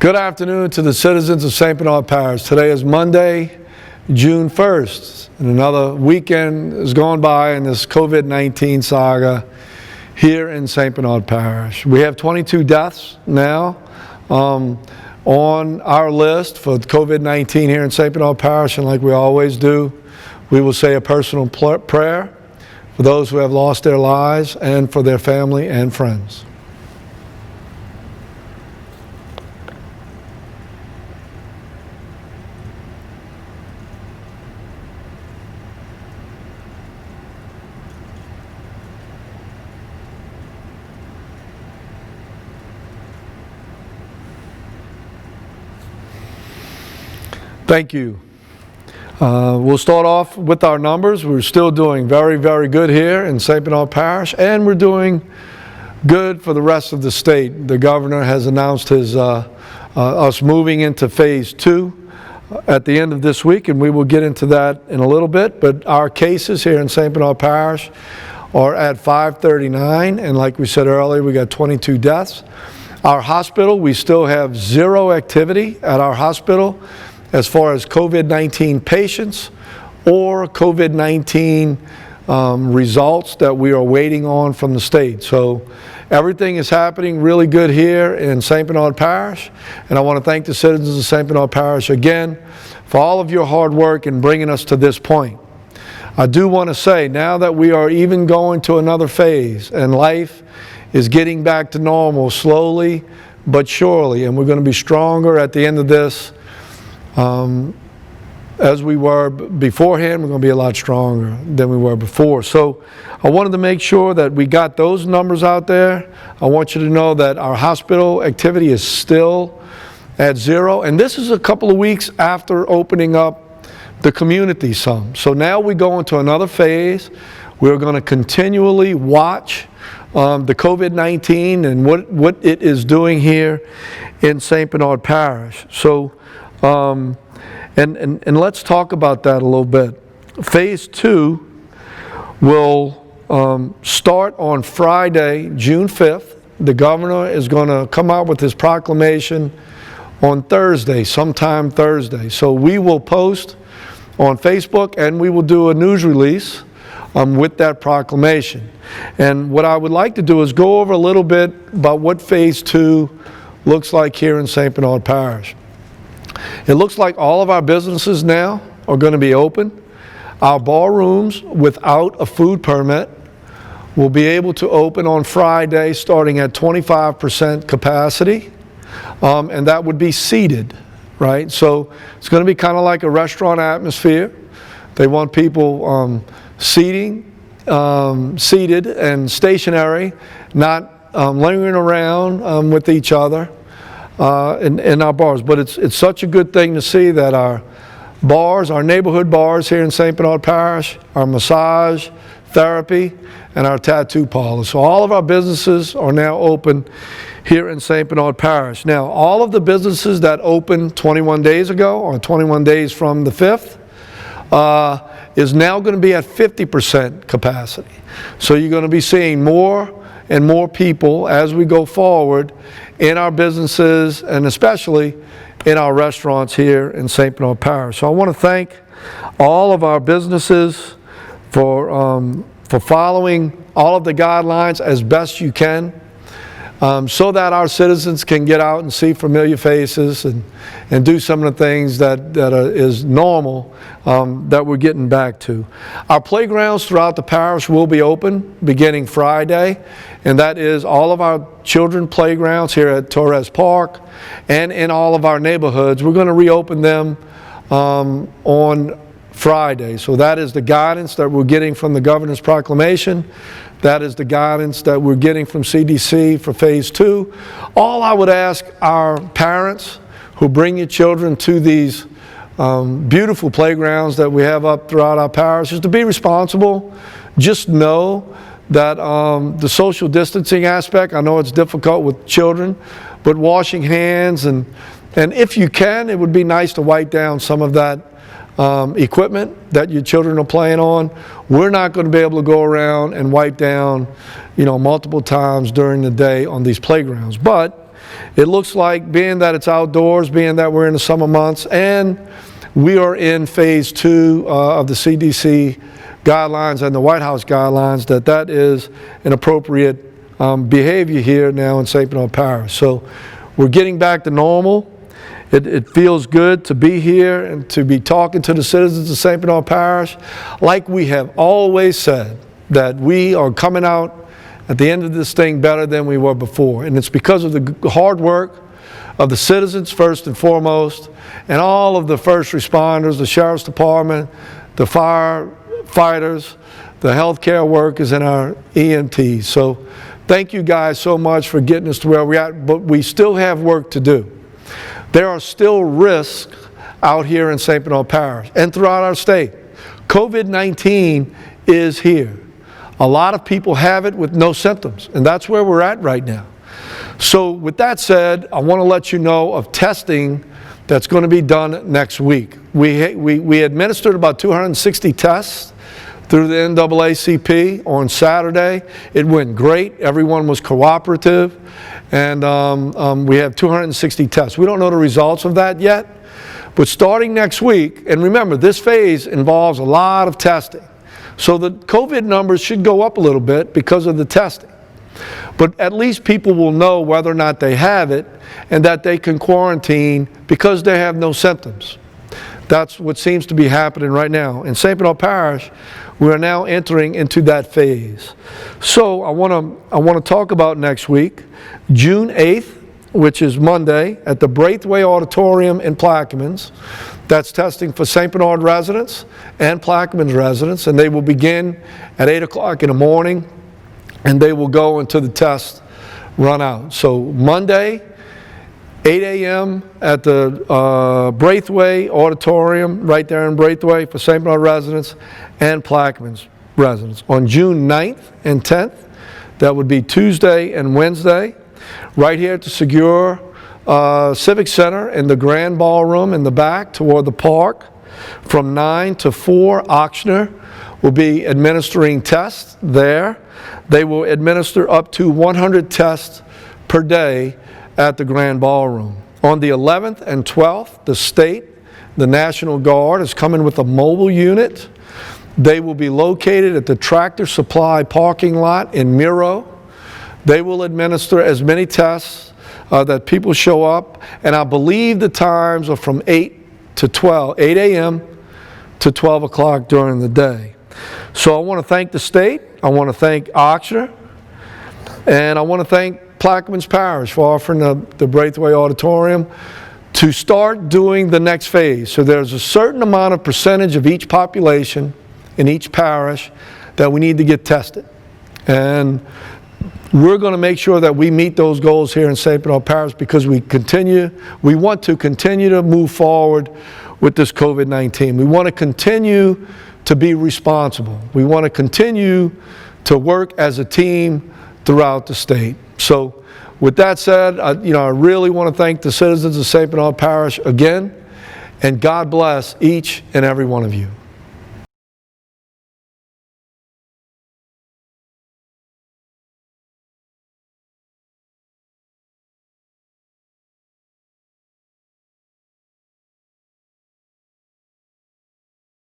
Good afternoon to the citizens of St. Bernard Parish. Today is Monday, June 1st, and another weekend has gone by in this COVID-19 saga here in St. Bernard Parish. We have 22 deaths now on our list for COVID-19 here in St. Bernard Parish, and like we always do, we will say a personal prayer for those who have lost their lives and for their family and friends. Thank you. We'll start off with our numbers. We're still doing very, very good here in St. Bernard Parish, and we're doing good for the rest of the state. The governor has announced us moving into phase 2 at the end of this week, and we will get into that in a little bit. But our cases here in St. Bernard Parish are at 539, and like we said earlier, we got 22 deaths. Our hospital, we still have 0 activity at our hospital as far as COVID-19 patients or COVID-19 results that we are waiting on from the state. So everything is happening really good here in St. Bernard Parish, and I want to thank the citizens of St. Bernard Parish again for all of your hard work in bringing us to this point. I do want to say, now that we are even going to another phase and life is getting back to normal slowly but surely, and we're going to be stronger at the end of this, as we were beforehand. We're going to be a lot stronger than we were before. So I wanted to make sure that we got those numbers out there. I want you to know that our hospital activity is still at 0, and this is a couple of weeks after opening up the community some. So now we go into another phase. We're going to continually watch the COVID-19 and what it is doing here in St. Bernard Parish. So and let's talk about that a little bit. Phase 2 will start on Friday, June 5th. The governor is going to come out with his proclamation on Thursday, sometime Thursday. So we will post on Facebook and we will do a news release with that proclamation. And what I would like to do is go over a little bit about what phase 2 looks like here in St. Bernard Parish. It looks like all of our businesses now are going to be open. Our bar rooms without a food permit will be able to open on Friday starting at 25% capacity, and that would be seated, right? So it's going to be kind of like a restaurant atmosphere. They want people seated and stationary, not lingering around with each other. In our bars. But it's such a good thing to see that our bars, our neighborhood bars here in St. Bernard Parish, our massage, therapy, and our tattoo parlors. So all of our businesses are now open here in St. Bernard Parish. Now, all of the businesses that opened 21 days ago, or 21 days from the 5th, is now going to be at 50% capacity. So you're going to be seeing more and more people as we go forward in our businesses and especially in our restaurants here in St. Bernard Parish. So I want to thank all of our businesses for following all of the guidelines as best you can, so that our citizens can get out and see familiar faces and do some of the things that is normal that we're getting back to. Our playgrounds throughout the parish will be open beginning Friday, and that is all of our children playgrounds here at Torres Park and in all of our neighborhoods. We're going to reopen them on Friday. So that is the guidance that we're getting from the governor's proclamation. That is the guidance that we're getting from CDC for phase 2. All I would ask our parents who bring your children to these beautiful playgrounds that we have up throughout our parish is to be responsible. Just know that the social distancing aspect, I know it's difficult with children, but washing hands and if you can, it would be nice to wipe down some of that equipment that your children are playing on. We're not going to be able to go around and wipe down, multiple times during the day on these playgrounds. But It looks like, being that it's outdoors, being that we're in the summer months, and we are in phase 2 of the CDC guidelines and the White House guidelines, that is an appropriate behavior here now in St. Bernard Parish. So we're getting back to normal. It feels good to be here and to be talking to the citizens of St. Bernard Parish. Like we have always said, that we are coming out at the end of this thing better than we were before. And it's because of the hard work of the citizens first and foremost, and all of the first responders, the Sheriff's Department, the firefighters, the healthcare workers, and our EMTs. So thank you guys so much for getting us to where we're at, but we still have work to do. There are still risks out here in St. Bernard Parish and throughout our state. COVID-19 is here. A lot of people have it with no symptoms, and that's where we're at right now. So with that said, I want to let you know of testing that's going to be done next week. We administered about 260 tests through the NAACP on Saturday. It went great. Everyone was cooperative, and we have 260 tests. We don't know the results of that yet, but starting next week, and remember, this phase involves a lot of testing, so the COVID numbers should go up a little bit because of the testing. But at least people will know whether or not they have it, and that they can quarantine because they have no symptoms. That's what seems to be happening right now. In St. Bernard Parish, we are now entering into that phase. So I want to talk about next week, June 8th, which is Monday, at the Braithwaite Auditorium in Plaquemines. That's testing for St. Bernard residents and Plaquemines residents, and they will begin at 8 o'clock in the morning, and they will go until the test run out. So Monday, 8 a.m. at the Braithwaite Auditorium, right there in Braithwaite, for St. Bernard residents and Plaquemines residents. On June 9th and 10th, that would be Tuesday and Wednesday, right here at the Segura Civic Center in the Grand Ballroom in the back toward the park. From 9 to 4, auctioneer will be administering tests there. They will administer up to 100 tests per day at the Grand Ballroom. On the 11th and 12th, the state, the National Guard, is coming with a mobile unit. They will be located at the Tractor Supply parking lot in Miro. They will administer as many tests that people show up, and I believe the times are from 8 a.m. to 12 o'clock during the day. So I want to thank the state, I want to thank auctioneer, and I want to thank Plaquemines Parish for offering the Braithwaite Auditorium to start doing the next phase. So there's a certain amount of percentage of each population in each parish that we need to get tested. And we're going to make sure that we meet those goals here in St. Bernard Parish, because we want to continue to move forward with this COVID-19. We want to continue to be responsible. We want to continue to work as a team throughout the state. So with that said, I really want to thank the citizens of St. Bernard Parish again, and God bless each and every one of you.